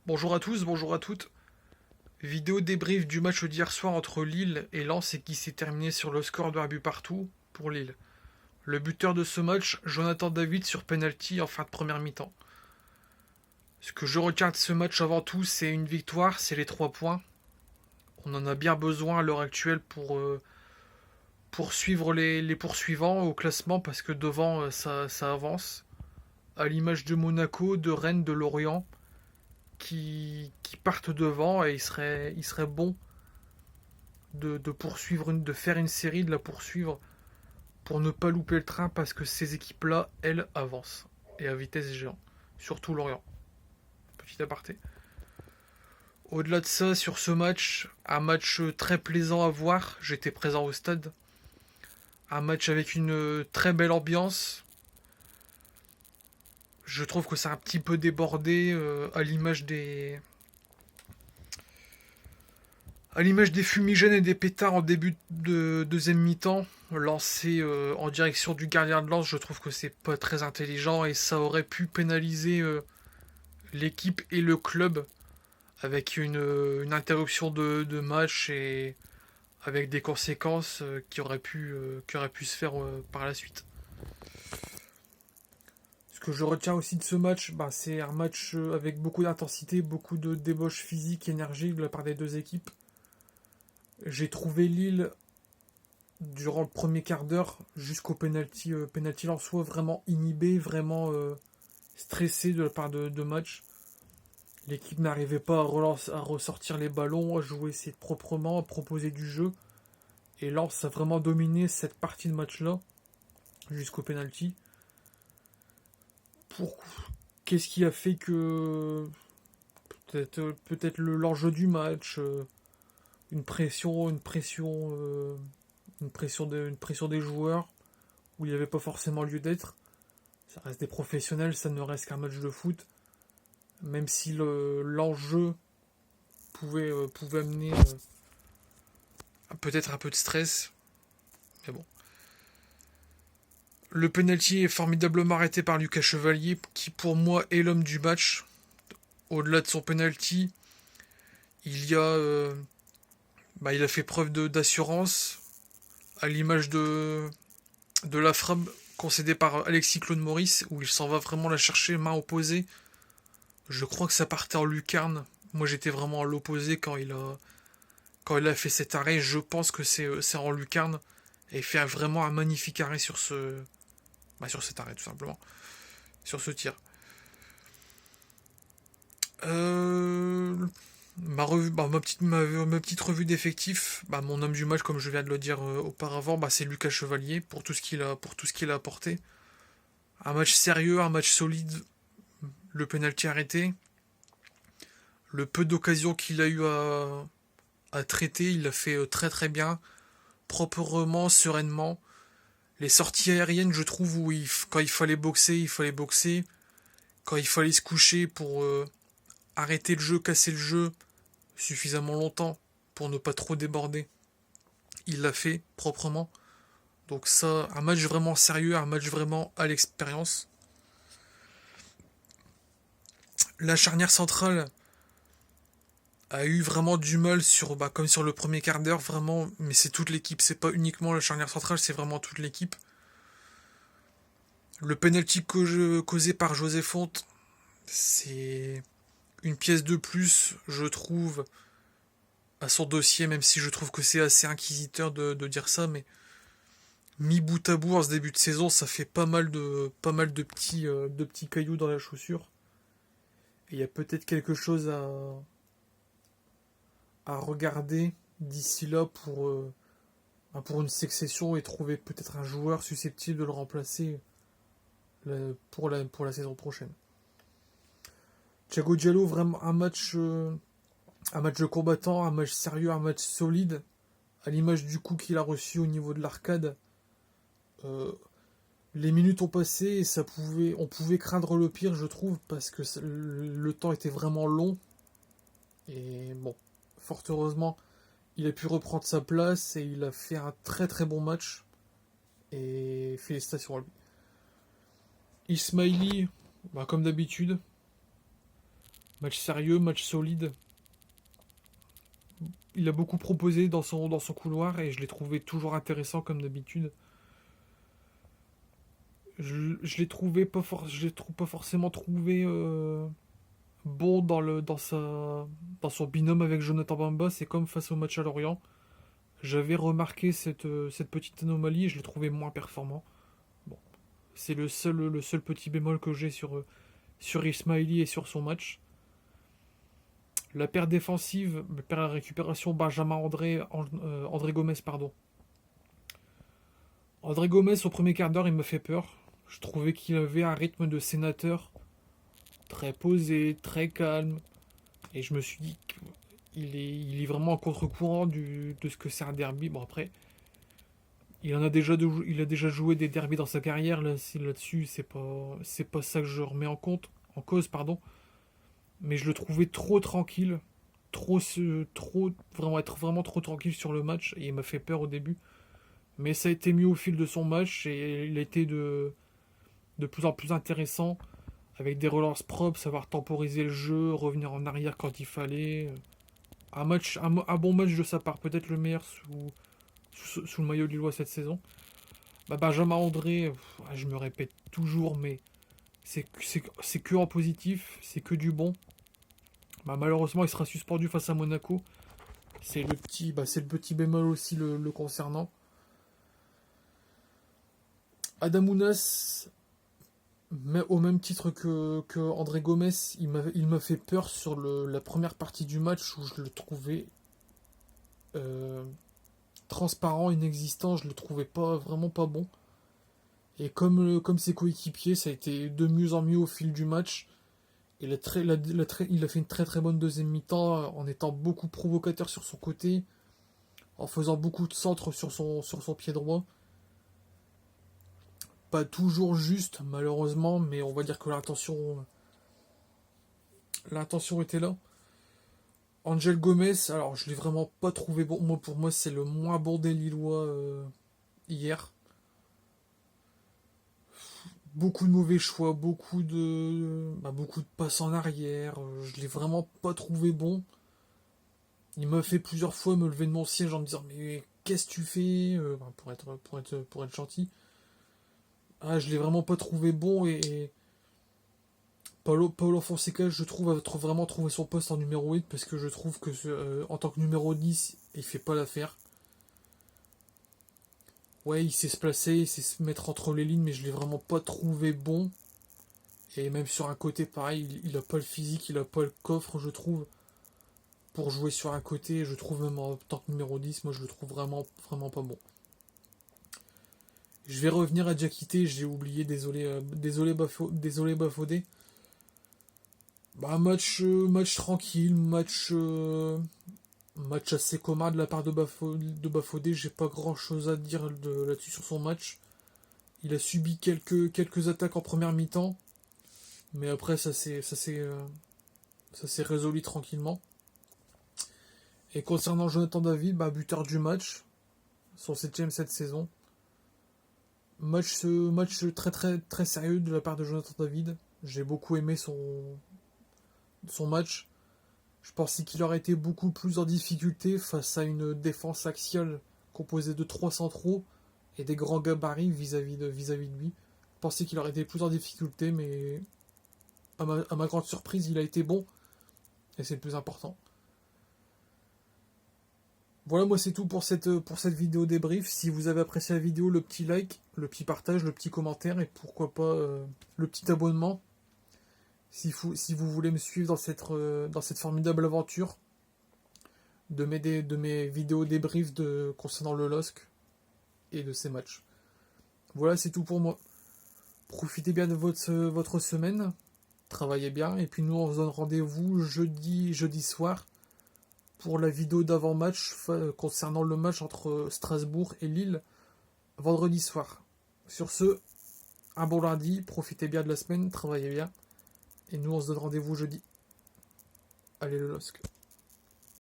Bonjour à tous, bonjour à toutes. Vidéo débrief du match d'hier soir entre Lille et Lens et qui s'est terminé sur le score d'un but partout pour Lille. Le buteur de ce match, Jonathan David sur penalty en fin de première mi-temps. Ce que je retiens de ce match avant tout, c'est une victoire, c'est les 3 points. On en a bien besoin à l'heure actuelle pour poursuivre les poursuivants au classement parce que devant ça avance. À l'image de Monaco, de Rennes, de Lorient qui partent devant et il serait bon de poursuivre, de faire une série, de la poursuivre pour ne pas louper le train parce que ces équipes-là, elles, avancent. Et à vitesse géant. Surtout Lorient. Petit aparté. Au-delà de ça, sur ce match, un match très plaisant à voir. J'étais présent au stade. Un match avec une très belle ambiance. Je trouve que c'est un petit peu débordé à l'image des fumigènes et des pétards en début de deuxième mi-temps, lancés en direction du gardien de lance, je trouve que c'est pas très intelligent et ça aurait pu pénaliser l'équipe et le club avec une interruption de match et avec des conséquences qui auraient pu se faire par la suite. Ce que je retiens aussi de ce match, bah, c'est un match avec beaucoup d'intensité, beaucoup de débauche physique, énergie de la part des deux équipes. J'ai trouvé Lille durant le premier quart d'heure jusqu'au penalty en soi vraiment inhibé, vraiment stressé de la part de match. L'équipe n'arrivait pas à ressortir les ballons, à jouer proprement, à proposer du jeu. Et Lens a vraiment dominé cette partie de match-là jusqu'au penalty. Pour... Qu'est-ce qui a fait que peut-être l'enjeu du match, une pression des joueurs où il n'y avait pas forcément lieu d'être. Ça reste des professionnels, ça ne reste qu'un match de foot. Même si l'enjeu pouvait amener peut-être un peu de stress. Mais bon. Le penalty est formidablement arrêté par Lucas Chevalier, qui pour moi est l'homme du match. Au-delà de son penalty, il a fait preuve d'assurance, à l'image de la frappe concédée par Alexis Claude Maurice, où il s'en va vraiment la chercher main opposée. Je crois que ça partait en lucarne. Moi j'étais vraiment à l'opposé quand il a fait cet arrêt. Je pense que c'est en lucarne. Et il fait vraiment un magnifique arrêt sur cet arrêt tout simplement. Sur ce tir. Euh, ma petite revue d'effectifs, mon homme du match, comme je viens de le dire auparavant, c'est Lucas Chevalier pour tout ce qu'il a apporté. Un match sérieux, un match solide, le penalty arrêté, le peu d'occasions qu'il a eu à traiter, il l'a fait très très bien, proprement, sereinement. Les sorties aériennes, je trouve, où quand il fallait boxer, il fallait boxer. Quand il fallait se coucher pour arrêter le jeu, casser le jeu suffisamment longtemps pour ne pas trop déborder, il l'a fait proprement. Donc ça, un match vraiment sérieux, un match vraiment à l'expérience. La charnière centrale a eu vraiment du mal comme sur le premier quart d'heure, vraiment, mais c'est toute l'équipe, c'est pas uniquement la charnière centrale, c'est vraiment toute l'équipe. Le penalty causé par José Fonte, c'est une pièce de plus, je trouve, à son dossier, même si je trouve que c'est assez inquisiteur de dire ça, mais mis bout à bout en ce début de saison, ça fait pas mal de petits cailloux dans la chaussure. Et il y a peut-être quelque chose à regarder d'ici là pour une succession et trouver peut-être un joueur susceptible de le remplacer pour la saison prochaine. Thiago Diallo, vraiment un match de combattant, un match sérieux, un match solide, à l'image du coup qu'il a reçu au niveau de l'arcade. Euh, les minutes ont passé et on pouvait craindre le pire, je trouve, parce que le temps était vraiment long. Et bon, fort heureusement, il a pu reprendre sa place et il a fait un très très bon match. Et félicitations à lui. Ismaili, comme d'habitude, Match sérieux, match solide. Il a beaucoup proposé dans son couloir et je l'ai trouvé toujours intéressant comme d'habitude. Je l'ai trouvé pas pas forcément trouvé bon dans son binôme avec Jonathan Bamba. C'est comme face au match à Lorient. J'avais remarqué cette petite anomalie et je l'ai trouvé moins performant. Bon, c'est le seul petit bémol que j'ai sur Ismaili et sur son match. La paire défensive, la paire à récupération, Benjamin André Gomez, pardon. André Gomez, au premier quart d'heure, il me fait peur. Je trouvais qu'il avait un rythme de sénateur très posé, très calme. Et je me suis dit qu'il est vraiment en contre-courant de ce que c'est un derby. Bon, après, il a déjà joué des derbys dans sa carrière. Là-dessus, c'est pas ça que je remets en cause, pardon. Mais je le trouvais trop tranquille, être vraiment trop tranquille sur le match. Et il m'a fait peur au début. Mais ça a été mieux au fil de son match et il a été de plus en plus intéressant avec des relances propres, savoir temporiser le jeu, revenir en arrière quand il fallait. Un bon match de sa part, peut-être le meilleur sous le maillot lillois cette saison. Bah, Benjamin André, je me répète toujours, mais c'est que en positif, c'est que du bon. Bah, malheureusement, il sera suspendu face à Monaco. C'est le petit bémol aussi le concernant. Adamounas, mais au même titre que André Gomez, il m'a fait peur sur la première partie du match où je le trouvais euh, transparent, inexistant, je le trouvais pas vraiment pas bon. Et comme ses coéquipiers, ça a été de mieux en mieux au fil du match. Il a fait une très très bonne deuxième mi-temps en étant beaucoup provocateur sur son côté, en faisant beaucoup de centres sur son pied droit. Pas toujours juste, malheureusement, mais on va dire que l'intention était là. Angel Gomez, alors je l'ai vraiment pas trouvé bon. Pour moi, c'est le moins bon des Lillois hier. Beaucoup de mauvais choix, beaucoup de passes en arrière. Je l'ai vraiment pas trouvé bon. Il m'a fait plusieurs fois me lever de mon siège en me disant mais qu'est-ce que tu fais pour être gentil. Ah, je l'ai vraiment pas trouvé bon et Paulo Fonseca, je trouve, vraiment trouvé son poste en numéro 8 parce que je trouve que en tant que numéro 10, il fait pas l'affaire. Ouais, il sait se placer, il sait se mettre entre les lignes, mais je l'ai vraiment pas trouvé bon. Et même sur un côté, pareil, il a pas le physique, il a pas le coffre, je trouve, pour jouer sur un côté. Je trouve même en tant que numéro 10, moi je le trouve vraiment, vraiment pas bon. Je vais revenir à Diakité, j'ai oublié, désolé Bafodé. Bah, match tranquille, match assez commun de la part de Bafodé. J'ai pas grand chose à dire là-dessus sur son match. Il a subi quelques attaques en première mi-temps, mais après ça s'est résolu tranquillement. Et concernant Jonathan David, bah, buteur du match, son 7ème cette saison. Match très très très sérieux de la part de Jonathan David. J'ai beaucoup aimé son match. Je pensais qu'il aurait été beaucoup plus en difficulté face à une défense axiale composée de 3 centraux et des grands gabarits vis-à-vis de lui. Je pensais qu'il aurait été plus en difficulté, mais à ma grande surprise, il a été bon. Et c'est le plus important. Voilà, moi c'est tout pour cette vidéo débrief. Si vous avez apprécié la vidéo, le petit like, le petit partage, le petit commentaire et pourquoi pas le petit abonnement. Si vous voulez me suivre dans cette formidable aventure de mes vidéos débrief concernant le LOSC et de ses matchs. Voilà, c'est tout pour moi. Profitez bien de votre semaine, travaillez bien, et puis nous on se donne rendez-vous jeudi soir pour la vidéo d'avant-match concernant le match entre Strasbourg et Lille vendredi soir. Sur ce, un bon lundi, profitez bien de la semaine, travaillez bien, et nous on se donne rendez-vous jeudi. Allez le LOSC.